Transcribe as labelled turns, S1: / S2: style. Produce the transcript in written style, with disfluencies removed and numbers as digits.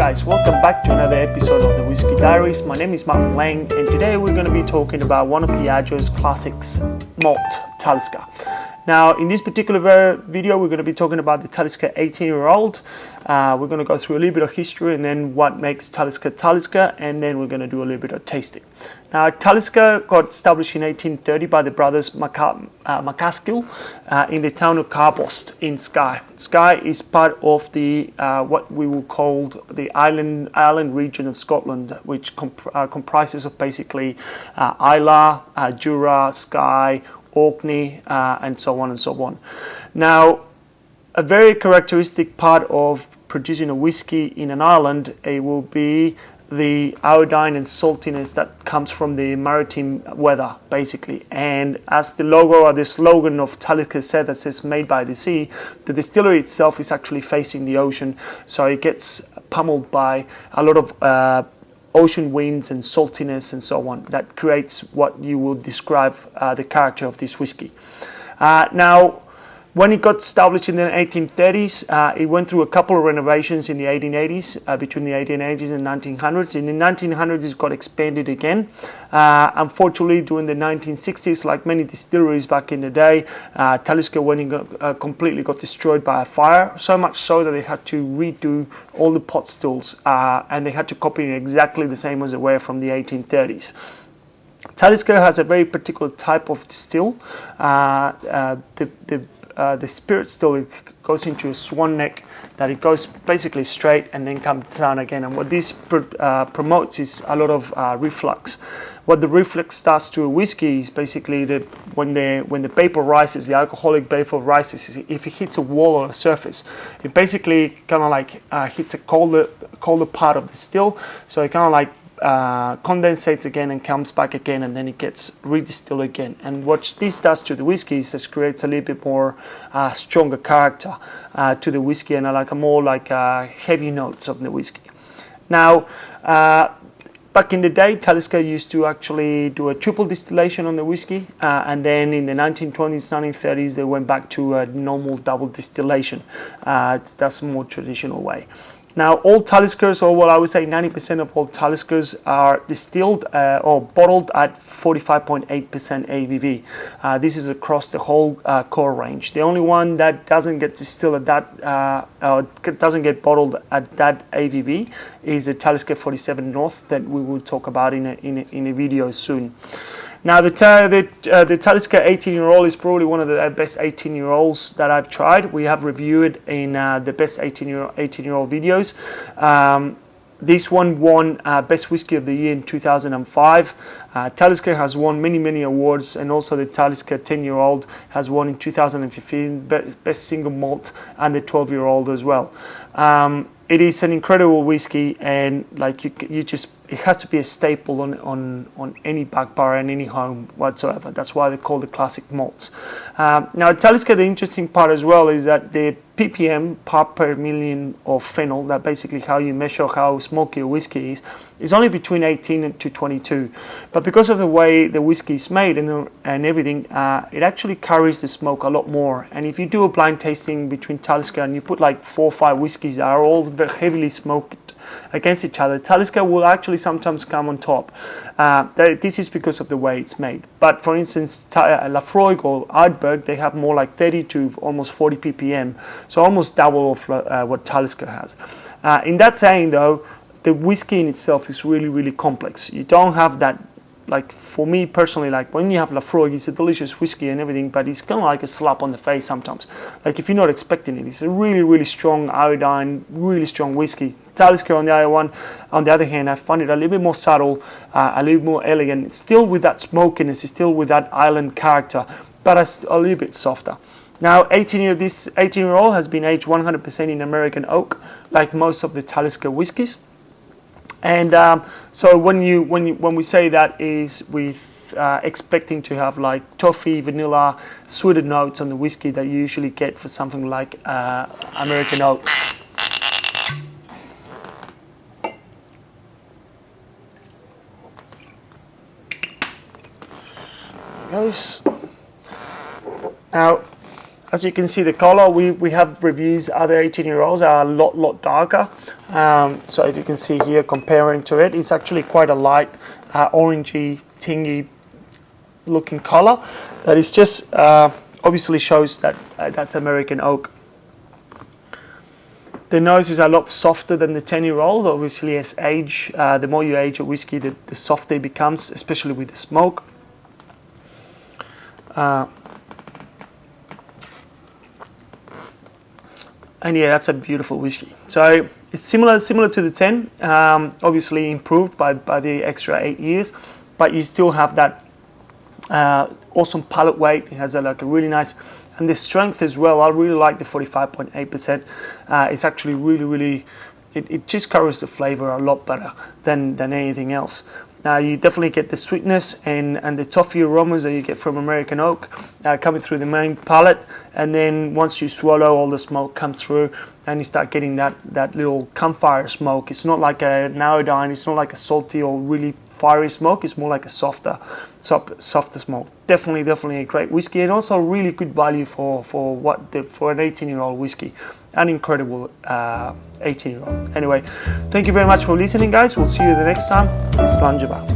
S1: guys, welcome back to another episode of the Whiskey Diaries. My name is Martin Lang, and today we're going to be talking about one of Diageo's classics, Malt Talisker. Now, in this particular video, we're going to be talking about the Talisker 18-year-old. We're going to go through a little bit of history and then what makes Talisker Talisker, and then we're going to do a little bit of tasting. Now, Talisker got established in 1830 by the brothers McCaskill in the town of Carbost in Skye. Skye is part of the what we will call the island region of Scotland, which comprises of basically Islay, Jura, Skye, Orkney, and so on and so on. Now, a very characteristic part of producing a whiskey in an island, it will be the iodine and saltiness that comes from the maritime weather, basically. And as the logo or the slogan of Talisker said, that says "Made by the Sea," the distillery itself is actually facing the ocean, so it gets pummeled by a lot of ocean winds and saltiness and so on. That creates what you will describe the character of this whiskey. Now, when it got established in the 1830s, it went through a couple of renovations in the 1880s, between the 1880s and 1900s. In the 1900s, it got expanded again. Unfortunately, during the 1960s, like many distilleries back in the day, Talisker completely got destroyed by a fire, so much so that they had to redo all the pot stills, and they had to copy exactly the same as they were from the 1830s. Talisker has a very particular type of distill. The spirit still, it goes into a swan neck, that it goes basically straight and then comes down again. And what this promotes is a lot of reflux. What the reflux does to a whiskey is basically that when the vapor rises, the alcoholic vapor rises, if it hits a wall or a surface, it basically kind of like hits a colder part of the still. So it kind of like condensates again and comes back again, and then it gets redistilled again. And what this does to the whiskey is this creates a little bit more stronger character to the whiskey, and more heavy notes of the whiskey. Now, back in the day, Talisker used to actually do a triple distillation on the whiskey, and then in the 1920s, 1930s, they went back to a normal double distillation. That's a more traditional way. Now, all Taliskers, or what I would say 90% of all Taliskers, are distilled or bottled at 45.8% ABV. This is across the whole core range. The only one that doesn't get distilled at that, doesn't get bottled at that ABV is the Talisker 47 North that we will talk about in a video soon. Now, the Talisker 18-year-old is probably one of the best 18-year-olds that I've tried. We have reviewed in the best 18-year-old videos. This one won Best Whiskey of the Year in 2005. Talisker has won many awards, and also the Talisker 10-year-old has won in 2015 Best Single Malt, and the 12-year-old as well. It is an incredible whiskey, and like it has to be a staple on any back bar and any home whatsoever. That's why they call the classic malts. Now, Talisker, the interesting part as well is that the ppm, part per million of phenol, that basically how you measure how smoky a whiskey is only between 18 to 22. But because of the way the whiskey is made and everything, it actually carries the smoke a lot more. And if you do a blind tasting between Talisker and you put like 4 or 5 whiskeys that are all very heavily smoked against each other, Talisker will actually sometimes come on top. This is because of the way it's made. But for instance, Lafroig or Ardbeg, they have more like 30 to almost 40 ppm, so almost double of what Talisker has. In that saying though, the whiskey in itself is really complex. You don't have that, like for me personally, like when you have Lafroig, it's a delicious whiskey and everything, but it's kind of like a slap on the face sometimes. Like if you're not expecting it, it's a really strong iodine, really strong whiskey. Talisker on the other hand, I find it a little bit more subtle, a little bit more elegant. It's still with that smokiness, it's still with that island character, but a little bit softer. Now, this 18-year-old has been aged 100% in American oak, like most of the Talisker whiskies. And so when we say that is with expecting to have like toffee, vanilla, sweeter notes on the whiskey that you usually get for something like American oak. There goes. Now, As you can see, the color, we have reviews, other 18-year-olds are a lot darker. So if you can see here, comparing to it, it's actually quite a light orangey, tingy looking color. That is just obviously shows that that's American oak. The nose is a lot softer than the 10-year-old. Obviously, as age, the more you age a whiskey, the softer it becomes, especially with the smoke. And yeah, that's a beautiful whiskey. So it's similar to the 10, obviously improved by the extra 8 years, but you still have that awesome palate weight. It has like a really nice, and the strength as well. I really like the 45.8%. It's actually really, it just covers the flavor a lot better than anything else. You definitely get the sweetness and the toffee aromas that you get from American oak coming through the main palate, and then once you swallow, all the smoke comes through and you start getting that little campfire smoke. It's not like an iodine, it's not like a salty or really fiery smoke, it's more like a softer smoke. Definitely a great whiskey, and also really good value for an 18-year-old whiskey. An incredible 18-year-old. Anyway, thank you very much for listening, guys. We'll see you the next time. Slàinte.